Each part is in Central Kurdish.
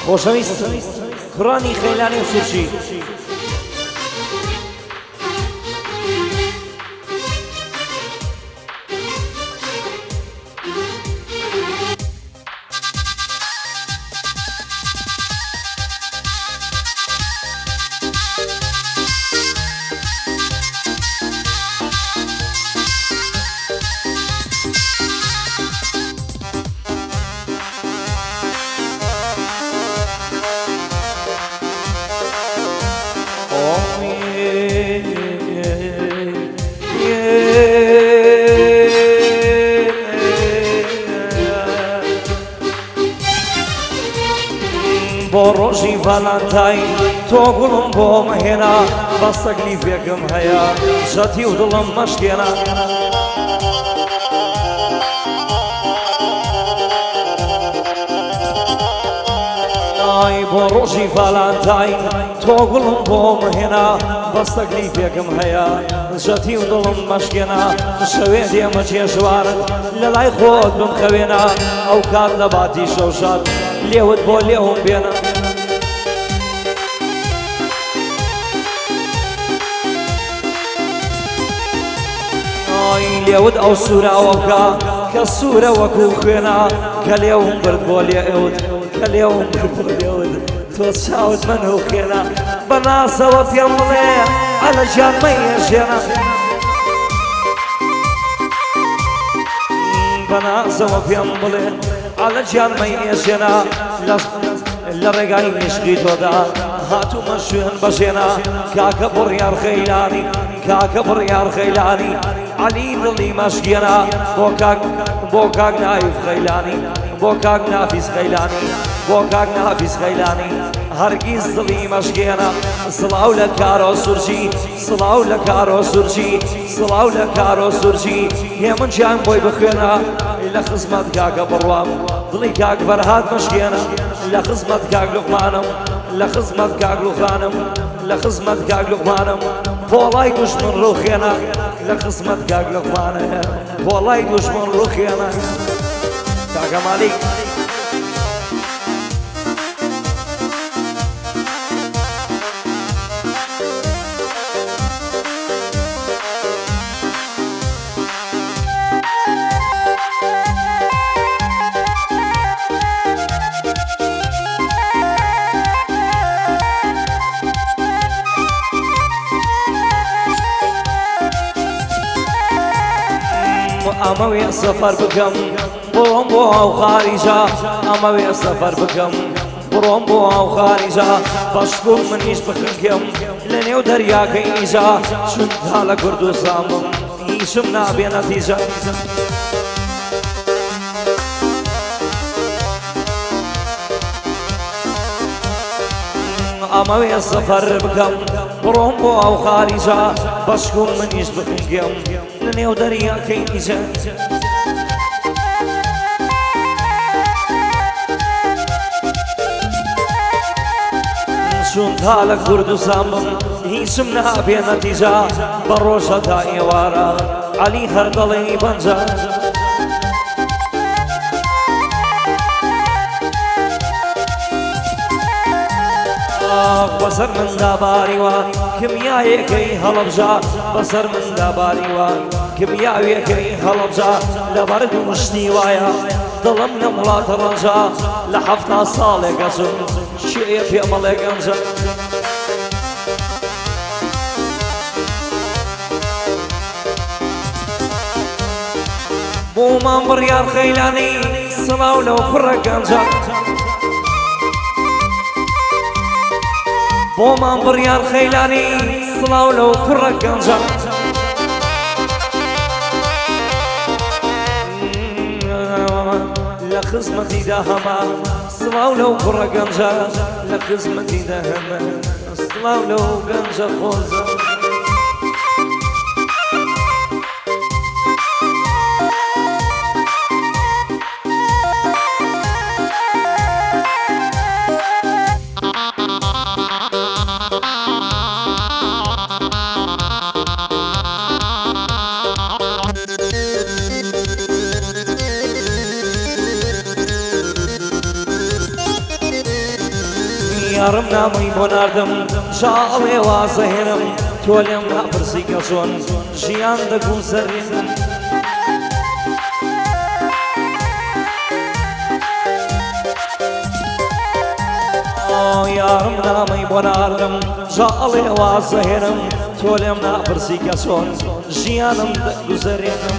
خۆشەویست کوڕانی خەیلانی و سوورچی ڕۆژی ڤالانتاین تۆ گوڵم بۆ مەهێنا بەستەگلی فێکم هەیە شەتی و دڵم مەشکێنە ئای بۆ ڕۆژی ڤالانتاین تۆ گوڵم بۆ مەهێنا بەستەگلی فێکم هەیە شەتی و دڵم مەشکێنە شەوێ دێمە چێژوارت لە لای خۆت بمخەوێنە ئەو کات لە باتی شەوشات لێوت بۆ لێوم بێنە لێوت ئەو سوورەوە بکە کە سوورە وەکو خوێنە کە لێوم برد بۆ لێوت کە لێوم برد بۆ لێوت تۆ چاوت من و خوێنە بەناسەوە پێم بڵێ ئەلە جانمە ئێژێنە بەناسەوە پێم بڵێ ئەلە جانمە ئێژێنە لە ڕێگای عیشقی تۆدا هاتوومە شوێن بەژێنە کاکە بڕیار خەیلانی کاکە بڕیار خەیلانی علی دڵی مەشگێنە بۆ کاک ناویف خەیلانی بۆ کاک نافیس خەیلانی بۆ کاک نافیس خەیلانی هەرگیز دڵی مەشگێنە سڵاو لە کارۆ سوورچی سڵاو لە کارۆ سوورچی سڵاو لە کارۆ سوورچی هێمن جان بۆی بخوێنە لە خزمەت کاکە بڕوام دڵی کاک بەرهات مەشگێنە لە خزمەت کاک لوقمانم لە خزمەت کاک لوقمانم لە خزمەت کاک لوقمانم پۆڵای دوژمن ڕوخێنە لە خزمەت کاک لوقمانە پۆڵای دوژمن ڕوخێنە کاکە مالیک ئەمەوێ سەفەر بکەم بۆم بۆ ئەو خاریجا ئەمەوێ سەفەر بکەم بڕۆم بۆ ئەو خاریجا بەشبوو منیش بخنکەم لە نێو دەریاکەی ئیجا چونتا لە کوردستانم هیچم نابێ نەتیجە ئەمەوێ سەفەر بکەم بڕۆم بۆ ئەو خاریجا بەشبوو منیش بخنکەم لە نێو دەریاکەی ئیجا چونتا لە کوردستان بم هیچم نابێ نەتیجە بە ڕۆژە تا ئێوارە عەلی هەر دەڵێی بەنجە بەسەر مندا باریوان کمیایەکەی هەڵەبژا بەسەر مندا باریوان کمیاویەکەی هەڵەبژا لە بەرد و مشتی وایە دڵم لە وڵاتە ڕەنجە لە حەفتا ساڵێک ئەچم شێیە پێمەڵێ گەنجە بۆمان بڕیار خەیلانی سڵاو لەو کوڕە گەنجە بۆمان بڕیار خەیلانی سڵاو لەو کوڕە گەنجە لە خزمەتیدا هەمە سڵاو لەو کوڕە گەنجە لە خزمەتیدا هەمە سڵاو لەو گەنجە خۆزە یارم نامەی بۆ ناردم شاڵێ وازەهێنم تۆ لێم ناپرسی کە چۆن ژیان دەگوم سەرێنم یارم نامەی بۆ ناردم شاڵێ وازەهێنم تۆ لێم ناپرسی کە چۆن ژیانم دەگوزەرێنم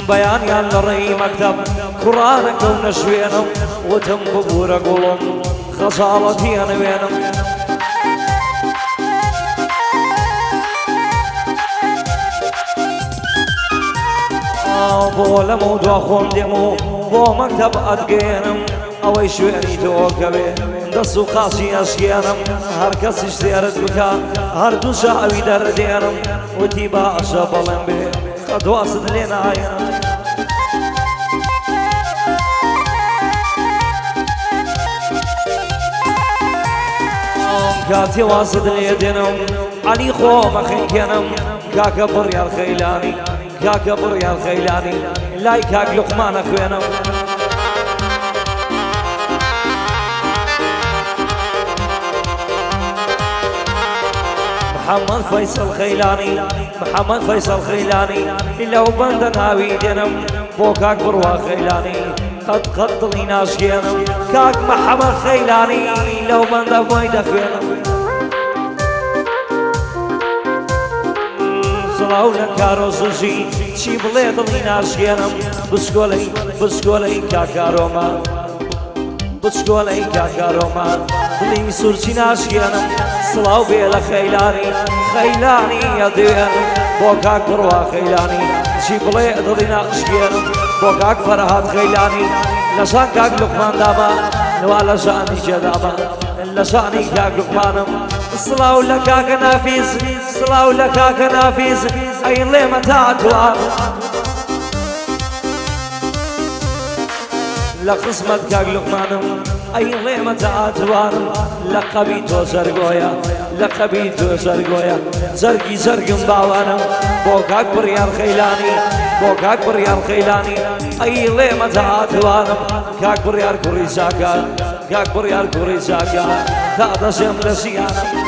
بەیانیان لە ڕێی مەکتەب کوڕانەکەونە شوێنم وتم ببوورە گوڵم خەجاڵەتی ئەنوێنم بۆ لەمە و دوا خۆم دێم و بۆ مەکتەب ئەدگێنم ئەوەی شوێنی تۆکەوێ دەست و قاچی ئەشکێنم هەر کەسیش سێرت بکە هەردوو شاوی دەردێنم وتی باشە بەڵێم بێ خە دواست لێ نایەنم کاتی واست لێ دێنم عەلی خۆمە خێنکێنم کاکە بڕیار خەیلانی کاکە بڕیار خەیلانی لای کاک لوقمانە خوێنم محەممەد فەیسەڵ خەیلانی محەممەد فەیسەڵ خەیلانی لەو بەندە ناوی دێنم بۆ کاک بڕوا خەیلانی قەت دڵی ناشکێنم کاک محەممەد خەیلانی لەو بەندە بۆی دەخوێنم سڵاو لە کارۆزژی چی بڵێ دڵی ناشکێنم بچکۆلەی کاکارۆمە بچکۆلەی کاکارۆمە دڵی سوورچی ناشکێنم سڵاو بێ لە خەیلانی خەیلانی ئەدوێنم بۆ کاک بڕوا خەیلانی چی بڵێ دڵی ناشکێنم بۆ کاک فەرهاد خەیلانی لە شان کاک لوقمان داما نوا لە شانی جێداما لە شانی کاک لوقمانم سڵاو لە کاکە نافیز سڵاو لە کاکە نافیز ئەیڵێمە تاتوان لە قسمەت کاک لوقمانم ئەیڵێمە تاتوانم لە قەبی تۆ زەرگۆیە لە قەبی تۆ زەرگۆیە زەرگی زەرگم باوانم بۆ کاک بڕیار خەیلانی بۆ کاک بڕیار خەیلانی ئەیڵێمە تاتوانم کاک بڕیار کوڕی زاکار کاک بڕیار کوڕی زاکار تا دەژێم لە ژیانم